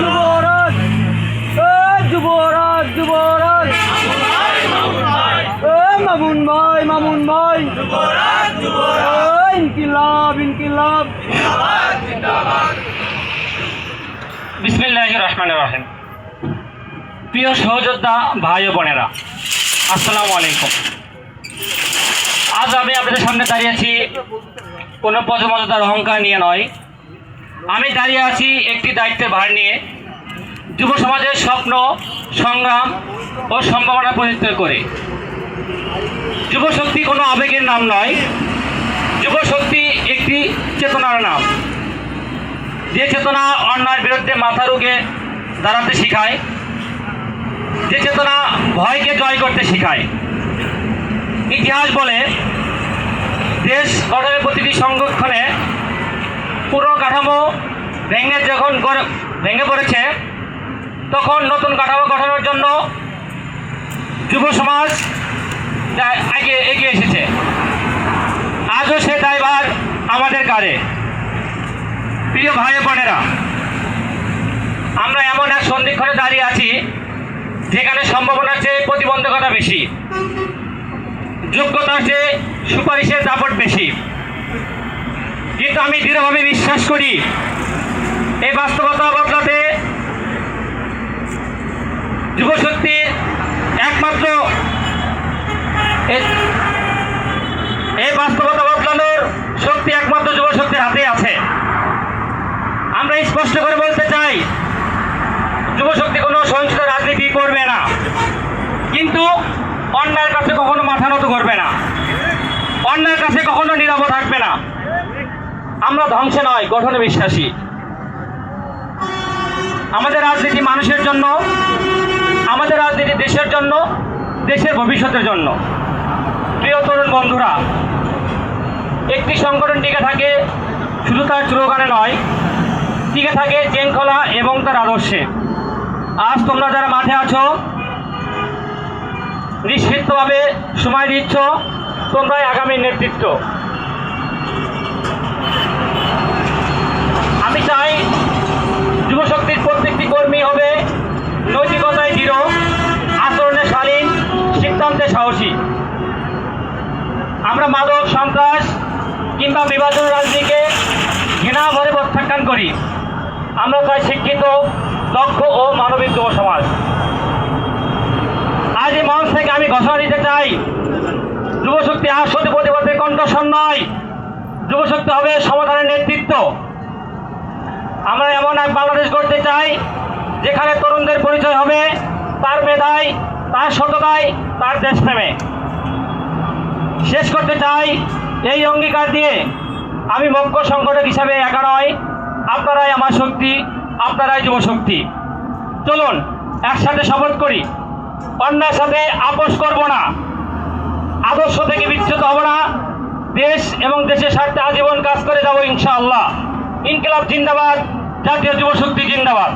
যুবরাজ যুবরাজ যুবরাজ মামুন ভাই ইনকিলাব ইনকিলাব। বিসমিল্লাহির রহমানির রহিম। প্রিয় সহযোদ্ধা ভাই ও বোনেরা, আসসালামু আলাইকুম। আজ আমি আপনাদের সামনে দাঁড়িয়ে আছি কোনো পদমর্যাদার অহংকার নিয়ে নয়, আমি দাঁড়িয়ে আছি একটি দায়িত্বের ভার নিয়ে, যুব সমাজের স্বপ্ন, সংগ্রাম ও সম্ভাবনা প্রতিষ্ঠা করে। যুব শক্তি কোনো আবেগের নাম নয়, যুব শক্তি একটি চেতনার নাম, যে চেতনা অন্যায়ের বিরুদ্ধে মাথা রুখে দাঁড়াতে শেখায়, যে চেতনা ভয়কে জয় করতে শেখায়। ইতিহাস বলে দেশ গঠনের প্রতিটি সংরক্ষণে পুরো কাঠামো ভেঙে পড়েছে, তখন নতুন কাঠামো গঠনের জন্য যুব সমাজ এগিয়ে এসেছে। আজও সে দায়ভার আমাদের কাঁধে। প্রিয় ভাই বোনেরা, আমরা এমন এক সন্ধিক্ষণে দাঁড়িয়ে আছি যেখানে সম্ভাবনার চেয়ে প্রতিবন্ধকতা বেশি, যোগ্যতার চেয়ে সুপারিশের দাপট বেশি। কিন্তু আমি দৃঢ়ভাবে বিশ্বাস করি এই বাস্তবতা বদলাতে যুবশক্তির একমাত্র এই বাস্তবতা বদলানোর শক্তি একমাত্র যুবশক্তির হাতে আছে। আমরা স্পষ্ট করে বলতে চাই, যুবশক্তি কোনো সহিংসিত রাজনীতি করবে না, কিন্তু অন্যায়ের কাছে কখনো মাথা নত করবে না, অন্যায়ের কাছে কখনো নীরব থাকবে না। আমরা ধ্বংসে নয়, গঠনে বিশ্বাসী। আমাদের রাজনীতি মানুষের জন্য, আমাদের রাজনীতি দেশের জন্য, দেশের ভবিষ্যতের জন্য। প্রিয় তরুণ বন্ধুরা, একটি সংগঠন টিকে থাকে শুধু তার স্লোগানে নয়, টিকে থাকে শৃঙ্খলা এবং তার আদর্শে। আজ তোমরা যারা মাঠে আছো, নিশ্চিতভাবে সময় দিচ্ছ, তোমরাই আগামী নেতৃত্ব। আমি চাই যুবশক্তির প্রত্যেকটি কর্মী হবে নৈতিকতায় দৃঢ়, আচরণে শালীন, সিদ্ধান্তে সাহসী। আমরা মাদক, সন্ত্রাস কিংবা বিভাজন রাজনীতিকে ঘৃণা ভরে প্রত্যাখ্যান করি। আমরা চাই শিক্ষিত, দক্ষ ও মানবিক যুব সমাজ। আজ এই মঞ্চ থেকে আমি ঘোষণা দিতে চাই, যুবশক্তি আর শুধু প্রতিবাদের কণ্ঠস্বর নয়, যুবশক্তি হবে সমাধানের নেতৃত্ব। আমরা এমন এক বাংলাদেশ গড়তে চাই যেখানে তরুণদের পরিচয় হবে তার মেধায়, তার সততায়, তার দেশপ্রেমে। শেষ করতে চাই এই অঙ্গীকার দিয়ে, আমি মুখ্য সংগঠক হিসাবে একা নয়, আপনারাই আমার শক্তি, আপনারাই যুবশক্তি। চলুন একসাথে শপথ করি, অন্যায়ের সাথে আপোষ করব না, আদর্শ থেকে বিচ্যুত হব না, দেশ এবং দেশের স্বার্থে আজীবন কাজ করে যাব ইনশাআল্লাহ। ইনকিলাব জিন্দাবাদ, জাতীয় যুবশক্তি জিন্দাবাদ।